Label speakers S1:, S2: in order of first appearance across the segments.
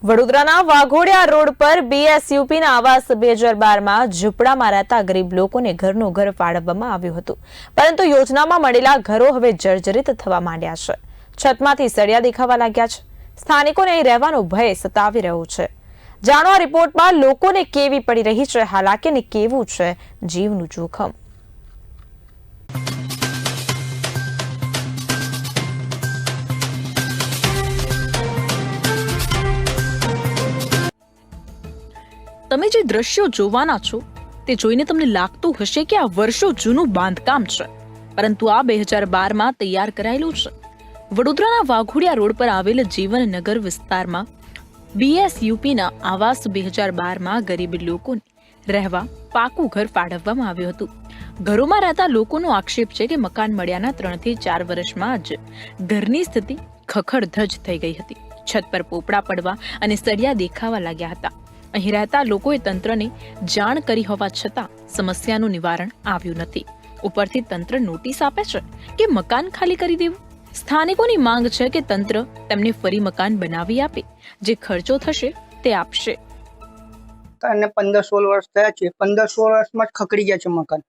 S1: વડોદરાના વાઘોડિયા રોડ પર બીએસયુપીના આવાસ 2012માં ઝૂંપડામાં રહેતા ગરીબ લોકોને ઘરનું ઘર ફાળવવામાં આવ્યું હતું, પરંતુ યોજનામાં મળેલા ઘરો હવે જર્જરિત થવા માંડ્યા છે. છતમાંથી સળિયા દેખાવા લાગ્યા છે. સ્થાનિકોને અહીં રહેવાનો ભય સતાવી રહ્યો છે. જાણો આ રિપોર્ટમાં લોકોને કેવી પડી રહી છે હાલાકી અને કેવું છે જીવનું જોખમ.
S2: તમે જે દ્રશ્યો જોવાના છો તે જોઈને તમને લાગતું હશે કે આ વર્ષો જૂનું બાંધકામ છે, પરંતુ આ 2012માં તૈયાર કરાયેલું છે. વડોદરાના વાઘોડિયા રોડ પર આવેલ જીવનનગર વિસ્તારમાં બીએસયુપીના આવાસ 2012માં ગરીબ લોકોને રહેવા પાકું ઘર ફાળવવામાં આવ્યું હતું. ઘરોમાં રહેતા લોકોનો આક્ષેપ છે કે મકાન મળ્યાના 3 થી 4 વર્ષમાં જ ઘરની સ્થિતિ ખખડધજ થઈ ગઈ હતી. છત પર પોપડા પડવા અને સળિયા દેખાવા લાગ્યા હતા. અહીં રહેતા લોકોએ તંત્રને જાણ કરી હોવા છતાં સમસ્યાનું નિવારણ આવ્યું નથી. ઉપરથી તંત્ર નોટિસ આપે છે કે મકાન ખાલી કરી દેવું. સ્થાનિકોની માંગ છે કે તંત્ર તેમને ફરી મકાન બનાવી આપે, જે ખર્ચો થશે તે આપશે.
S3: અને 15-16 વર્ષ થયા છે. 15-16 વર્ષમાં જ ખકડી ગયા છે મકાન.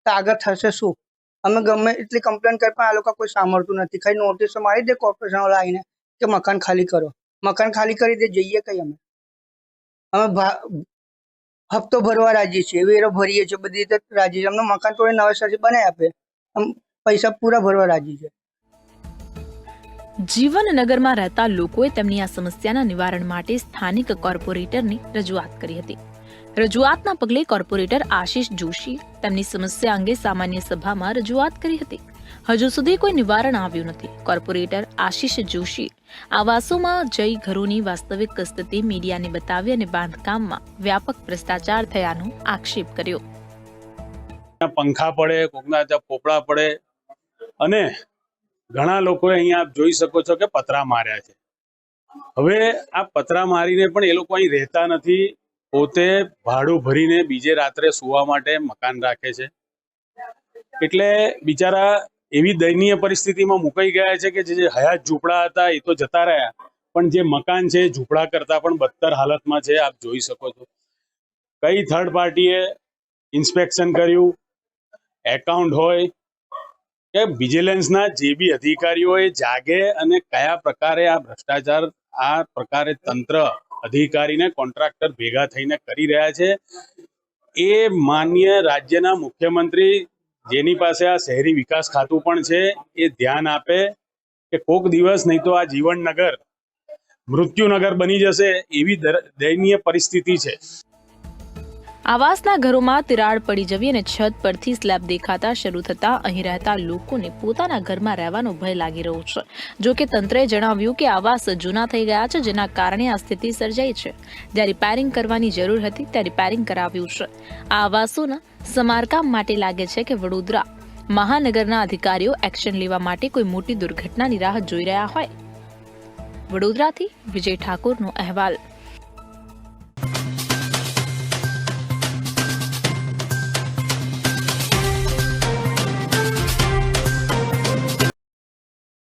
S3: તો આગળ થશે શું? અમે ગમે એટલી કમ્પ્લેન કરી પણ આ લોકો કોઈ સાંભળતું નથી. ખાલી નોટિસો મારી દે કોર્પોરેશન વાળા આવીને કે મકાન ખાલી કરો. મકાન ખાલી કરી દે, જઈએ કઈ અમે હપ્તો ભરવા રાજી છીએ, વેરો ભરીએ છીએ, બધી રીતે રાજી છે. અમને મકાન તોડે નવેસરથી બનાવી આપે, પૈસા પૂરા ભરવા રાજી છે.
S2: જીવનનગરમાં રહેતા લોકોએ તેમની આ સમસ્યાના નિવારણ માટે સ્થાનિક કોર્પોરેટરને રજૂઆત કરી હતી. રજૂઆતના પગલે કોર્પોરેટર આશિષ જોશીએ તેમની સમસ્યા અંગે સામાન્ય સભામાં રજૂઆત કરી હતી. હજુ સુધી કોઈ નિવારણ આવ્યું નથી. કોર્પોરેટર આશિષ જોશીએ આવાસોમાં જઈ ઘરોની વાસ્તવિક સ્થિતિ મીડિયાને બતાવી અને બાંધકામમાં વ્યાપક ભ્રષ્ટાચાર થયાનો આક્ષેપ કર્યો.
S4: પંખા પડે, કોકના ત્યાં પોપડા પડે અને ઘણા લોકોએ અહીંયા આપ જોઈ શકો છો કે પતરા માર્યા છે. હવે આ પતરા મારીને પણ એ લોકો અહીં રહેતા નથી. પોતે ભાડું ભરીને બીજે રાત્રે સુવા માટે મકાન રાખે છે. એટલે બિચારા એવી દયનીય પરિસ્થિતિમાં મુકાઈ ગયા છે કે જે હયાત ઝૂંપડા હતા એ તો જતા રહ્યા, પણ જે મકાન છે ઝૂંપડા કરતા પણ બદતર હાલતમાં છે. આપ જોઈ શકો છો. કઈ થર્ડ પાર્ટીએ ઇન્સ્પેક્શન કર્યું, એકાઉન્ટ હોય કે વિજિલન્સના જે બી અધિકારીઓ જાગે અને કયા પ્રકારે આ ભ્રષ્ટાચાર આ પ્રકારે તંત્ર અધિકારીને કોન્ટ્રાક્ટર ભેગા થઈને કરી રહ્યા છે, એ માન્ય રાજ્યના મુખ્યમંત્રી જેની પાસે આ શહેરી વિકાસ ખાતું પણ છે એ ધ્યાન આપે કે કોક દિવસ નહીં તો આ જીવનનગર મૃત્યુનગર બની જશે એવી દયનીય પરિસ્થિતિ છે.
S2: આવાસના ઘરોમાં તિરાડ પડી જવી અને છત પરથી સ્લેબ દેખાતા શરૂ થતા અહીં રહેતા લોકોને પોતાના ઘરમાં રહેવાનો ભય લાગી રહ્યો છે. જો કે તંત્રએ જણાવ્યું કે આવાસ જૂના થઈ ગયા છે, જેના કારણે આ સ્થિતિ સર્જાઈ છે. જ્યાં રિપેરિંગ કરવાની જરૂર હતી ત્યાં રિપેરિંગ કરાવ્યું છે. આ આવાસોના સમારકામ માટે લાગે છે કે વડોદરા મહાનગરના અધિકારીઓ એક્શન લેવા માટે કોઈ મોટી દુર્ઘટનાની રાહ જોઈ રહ્યા હોય. વડોદરાથી વિજય ઠાકોરનો અહેવાલ.